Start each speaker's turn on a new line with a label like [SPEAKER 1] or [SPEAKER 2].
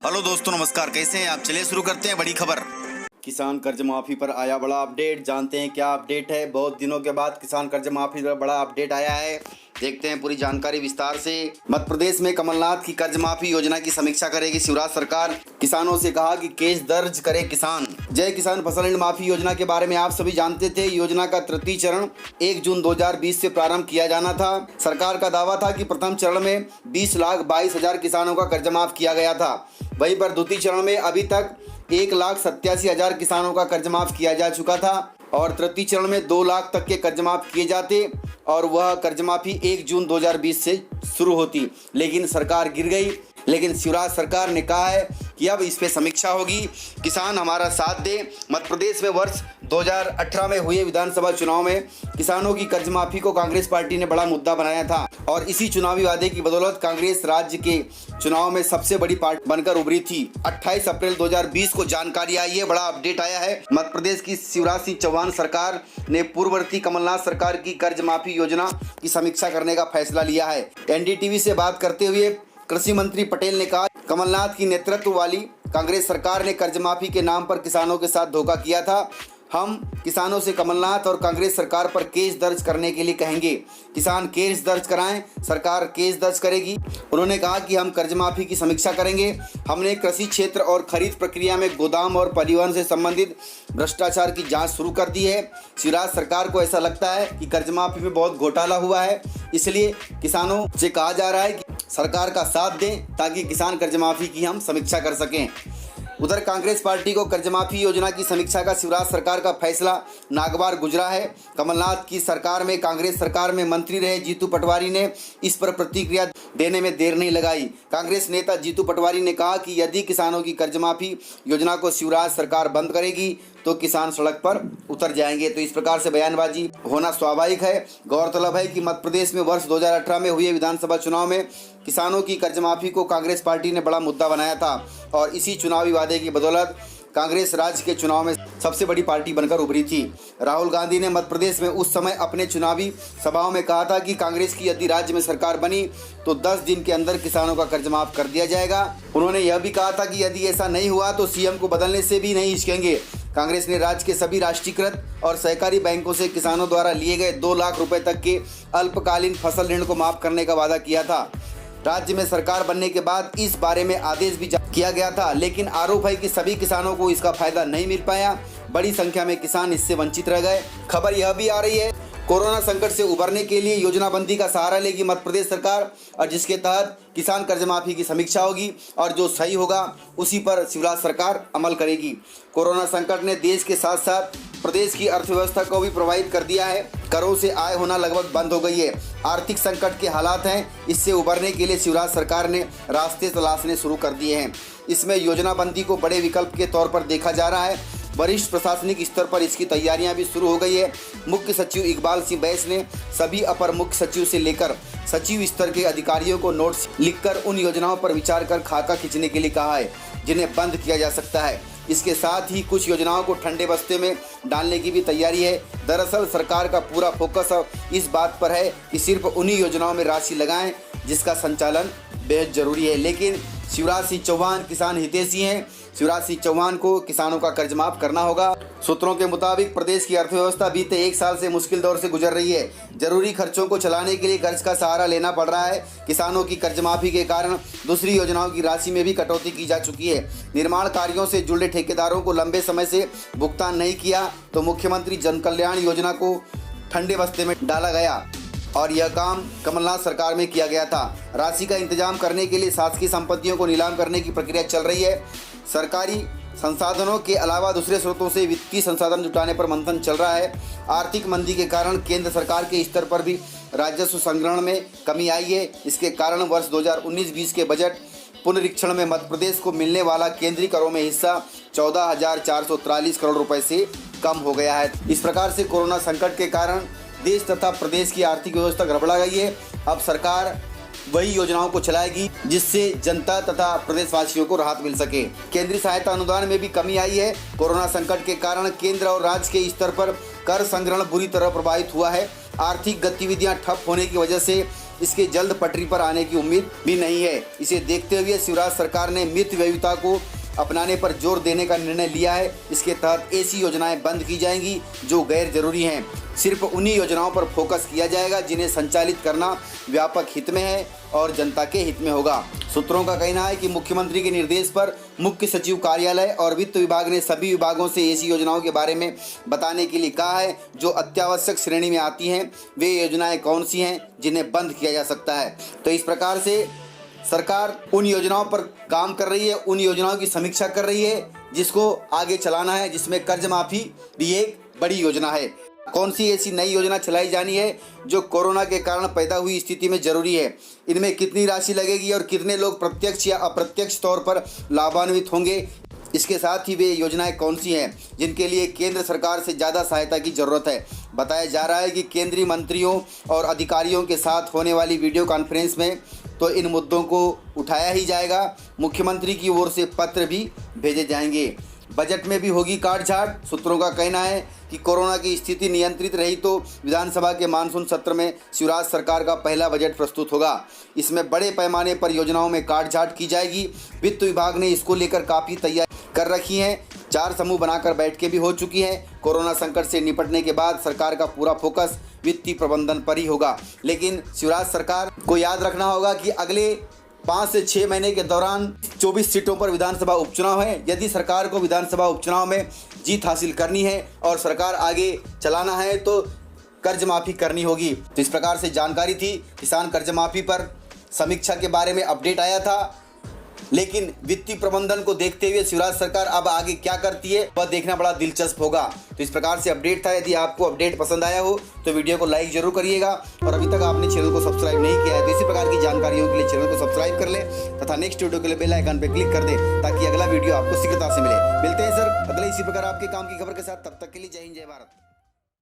[SPEAKER 1] Hello दोस्तों, नमस्कार। कैसे हैं आप? चलिए शुरू करते हैं बड़ी खबर। किसान कर्ज माफी पर आया बड़ा अपडेट। जानते हैं क्या अपडेट है। बहुत दिनों के बाद किसान कर्ज माफी पर बड़ा अपडेट आया है। देखते हैं पूरी जानकारी विस्तार से। मध्य प्रदेश में कमलनाथ की कर्ज माफी योजना की समीक्षा करेगी शिवराज सरकार। किसानों से कहा कि केस दर्ज करे किसान। जय किसान फसल ऋण माफी योजना के बारे में आप सभी जानते थे। योजना का तृतीय चरण 1 जून 2020 से प्रारंभ किया जाना था। सरकार का दावा था कि प्रथम चरण में 20,22,000 किसानों का कर्ज माफ किया गया था। वहीं पर द्वितीय चरण में अभी तक 1,87,000 किसानों का कर्ज माफ किया जा चुका था और तृतीय चरण में 2 लाख तक के कर्ज माफ किए जाते और वह कर्ज माफी 1 जून 2020 से शुरू होती, लेकिन सरकार गिर गई। लेकिन शिवराज सरकार ने कहा है कि अब इस पे समीक्षा होगी, किसान हमारा साथ दे। मध्य प्रदेश में वर्ष 2018 में हुए विधानसभा चुनाव में किसानों की कर्ज माफी को कांग्रेस पार्टी ने बड़ा मुद्दा बनाया था और इसी चुनावी वादे की बदौलत कांग्रेस राज्य के चुनाव में सबसे बड़ी पार्टी बनकर उभरी थी। 28 अप्रैल 2020 को जानकारी आई है, बड़ा अपडेट आया है। मध्य प्रदेश की शिवराज सिंह चौहान सरकार ने पूर्ववर्ती कमलनाथ सरकार की कर्ज माफी योजना की समीक्षा करने का फैसला लिया है। एनडीटीवी से बात करते हुए कृषि मंत्री पटेल ने कहा, कमलनाथ की नेतृत्व वाली कांग्रेस सरकार ने कर्ज माफी के नाम पर किसानों के साथ धोखा किया था। हम किसानों से कमलनाथ और कांग्रेस सरकार पर केस दर्ज करने के लिए कहेंगे। किसान केस दर्ज कराएं, सरकार केस दर्ज करेगी। उन्होंने कहा कि हम कर्ज माफी की समीक्षा करेंगे। हमने कृषि क्षेत्र और खरीद प्रक्रिया में गोदाम और परिवहन से संबंधित भ्रष्टाचार की जांच शुरू कर दी है। शिवराज सरकार को ऐसा लगता है कि कर्ज माफी में बहुत घोटाला हुआ है, इसलिए किसानों से कहा जा रहा है कि सरकार का साथ दें ताकि किसान कर्ज माफी की हम समीक्षा कर सकें। उधर कांग्रेस पार्टी को कर्ज माफी योजना की समीक्षा का शिवराज सरकार का फैसला नागवार गुजरा है। कमलनाथ की सरकार में कांग्रेस सरकार में मंत्री रहे जीतू पटवारी ने इस पर प्रतिक्रिया देने में देर नहीं लगाई। कांग्रेस नेता जीतू पटवारी ने कहा कि यदि किसानों की कर्ज माफी योजना को शिवराज सरकार बंद करेगी तो किसान सड़क पर उतर जाएंगे। तो इस प्रकार से बयानबाजी होना स्वाभाविक है। गौरतलब है कि मध्य प्रदेश में वर्ष 2018 में हुए विधानसभा चुनाव में किसानों की कर्ज माफी को कांग्रेस पार्टी ने बड़ा मुद्दा बनाया था और इसी चुनावी वादे की बदौलत कांग्रेस राज्य के चुनाव में सबसे बड़ी पार्टी बनकर उभरी थी। राहुल गांधी ने मध्य प्रदेश में उस समय अपने चुनावी सभाओं में कहा था कि कांग्रेस की यदि राज्य में सरकार बनी तो 10 दिन के अंदर किसानों का कर्ज माफ कर दिया जाएगा। उन्होंने यह भी कहा था कि यदि ऐसा नहीं हुआ तो सीएम को बदलने से भी नहीं हिचकेंगे। कांग्रेस ने राज्य के सभी राष्ट्रीयकृत और सहकारी बैंकों से किसानों द्वारा लिए गए 2 लाख रुपए तक के अल्पकालीन फसल ऋण को माफ करने का वादा किया था। राज्य में सरकार बनने के बाद इस बारे में आदेश भी जारी किया गया था, लेकिन आरोप है कि सभी किसानों को इसका फायदा नहीं मिल पाया। बड़ी संख्या में किसान इससे वंचित रह गए। खबर यह भी आ रही है, कोरोना संकट से उबरने के लिए योजनाबंदी का सहारा लेगी मध्य प्रदेश सरकार और जिसके तहत किसान कर्ज माफी की समीक्षा होगी और जो सही होगा उसी पर शिवराज सरकार अमल करेगी। कोरोना संकट ने देश के साथ साथ प्रदेश की अर्थव्यवस्था को भी प्रभावित कर दिया है। करों से आय होना लगभग बंद हो गई है। आर्थिक संकट के हालात हैं, इससे उबरने के लिए शिवराज सरकार ने रास्ते तलाशने शुरू कर दिए हैं। इसमें योजनाबंदी को बड़े विकल्प के तौर पर देखा जा रहा है। वरिष्ठ प्रशासनिक स्तर पर इसकी तैयारियां भी शुरू हो गई है। मुख्य सचिव इकबाल सिंह बैस ने सभी अपर मुख्य सचिव से लेकर सचिव स्तर के अधिकारियों को नोट्स लिखकर उन योजनाओं पर विचार कर खाका खींचने के लिए कहा है जिन्हें बंद किया जा सकता है। इसके साथ ही कुछ योजनाओं को ठंडे बस्ते में डालने की भी तैयारी है। दरअसल सरकार का पूरा फोकस इस बात पर है कि सिर्फ उन्हीं योजनाओं में राशि लगाएं जिसका संचालन बेहद जरूरी है। लेकिन शिवराज सिंह चौहान किसान हितैषी हैं। शिवराज सिंह चौहान को किसानों का कर्ज माफ करना होगा। सूत्रों के मुताबिक प्रदेश की अर्थव्यवस्था बीते 1 साल से मुश्किल दौर से गुजर रही है। जरूरी खर्चों को चलाने के लिए कर्ज का सहारा लेना पड़ रहा है। किसानों की कर्ज माफी के कारण दूसरी योजनाओं की राशि में भी कटौती की जा चुकी है। निर्माण कार्यों से जुड़े ठेकेदारों को लंबे समय से भुगतान नहीं किया तो मुख्यमंत्री जन कल्याण योजना को ठंडे बस्ते में डाला गया और यह काम कमलनाथ सरकार में किया गया था। राशि का इंतजाम करने के लिए शासकीय संपत्तियों को नीलाम करने की प्रक्रिया चल रही है। सरकारी संसाधनों के अलावा दूसरे स्रोतों से वित्तीय संसाधन जुटाने पर मंथन चल रहा है। आर्थिक मंदी के कारण केंद्र सरकार के स्तर पर भी राजस्व संग्रहण में कमी आई है। इसके कारण वर्ष 2019-20 के बजट पुनरीक्षण में मध्य प्रदेश को मिलने वाला केंद्रीय करों में हिस्सा 14,443 करोड़ रुपए से कम हो गया है। इस प्रकार से कोरोना संकट के कारण देश तथा प्रदेश की आर्थिक व्यवस्था गड़बड़ा गई है। अब सरकार वही योजनाओं को चलाएगी जिससे जनता तथा प्रदेशवासियों को राहत मिल सके। केंद्रीय सहायता अनुदान में भी कमी आई है। कोरोना संकट के कारण केंद्र और राज्य के स्तर पर कर संग्रहण बुरी तरह प्रभावित हुआ है। आर्थिक गतिविधियां ठप होने की वजह से इसके जल्द पटरी पर आने की उम्मीद भी नहीं है। इसे देखते हुए शिवराज सरकार ने मृत वैधता को अपनाने पर जोर देने का निर्णय लिया है। इसके तहत ऐसी योजनाएं बंद की जाएंगी जो गैर जरूरी हैं। सिर्फ उन्हीं योजनाओं पर फोकस किया जाएगा जिन्हें संचालित करना व्यापक हित में है और जनता के हित में होगा। सूत्रों का कहना है कि मुख्यमंत्री के निर्देश पर मुख्य सचिव कार्यालय और वित्त विभाग ने सभी विभागों से ऐसी योजनाओं के बारे में बताने के लिए कहा है जो अत्यावश्यक श्रेणी में आती हैं। वे योजनाएं कौन सी हैं जिन्हें बंद किया जा सकता है। तो इस प्रकार से सरकार उन योजनाओं पर काम कर रही है, उन योजनाओं की समीक्षा कर रही है जिसको आगे चलाना है, जिसमें कर्ज माफ़ी भी एक बड़ी योजना है। कौन सी ऐसी नई योजना चलाई जानी है जो कोरोना के कारण पैदा हुई स्थिति में जरूरी है, इनमें कितनी राशि लगेगी और कितने लोग प्रत्यक्ष या अप्रत्यक्ष तौर पर लाभान्वित होंगे, इसके साथ ही वे योजनाएं कौन सी हैं जिनके लिए केंद्र सरकार से ज़्यादा सहायता की ज़रूरत है। बताया जा रहा है कि केंद्रीय मंत्रियों और अधिकारियों के साथ होने वाली वीडियो कॉन्फ्रेंस में तो इन मुद्दों को उठाया ही जाएगा। मुख्यमंत्री की ओर से पत्र भी भेजे जाएंगे। बजट में भी होगी काट-छाट। सूत्रों का कहना है कि कोरोना की स्थिति नियंत्रित रही तो विधानसभा के मानसून सत्र में शिवराज सरकार का पहला बजट प्रस्तुत होगा। इसमें बड़े पैमाने पर योजनाओं में काट-छाट की जाएगी। वित्त विभाग ने इसको लेकर काफ़ी तैयारी कर रखी है। 4 समूह बनाकर बैठकें भी हो चुकी हैं। कोरोना संकट से निपटने के बाद सरकार का पूरा फोकस वित्तीय प्रबंधन पर ही होगा। लेकिन शिवराज सरकार को याद रखना होगा कि अगले 5 से 6 महीने के दौरान 24 सीटों पर विधानसभा उपचुनाव है। यदि सरकार को विधानसभा उपचुनाव में जीत हासिल करनी है और सरकार आगे चलाना है तो कर्ज माफ़ी करनी होगी। तो इस प्रकार से जानकारी थी। किसान कर्ज माफ़ी पर समीक्षा के बारे में अपडेट आया था, लेकिन वित्तीय प्रबंधन को देखते हुए शिवराज सरकार अब आगे क्या करती है वह देखना बड़ा दिलचस्प होगा। तो इस प्रकार से अपडेट था। यदि आपको अपडेट पसंद आया हो तो वीडियो को लाइक जरूर करिएगा और अभी तक आपने चैनल को सब्सक्राइब नहीं किया है तो इसी प्रकार की जानकारियों के लिए चैनल को सब्सक्राइब कर ले तथा नेक्स्ट वीडियो के लिए बेल आइकन पर क्लिक कर दें ताकि अगला वीडियो आपको शीघ्रता से मिले। मिलते हैं सर अगले इसी प्रकार आपके काम की खबर के साथ। तब तक के लिए जय हिंद जय भारत।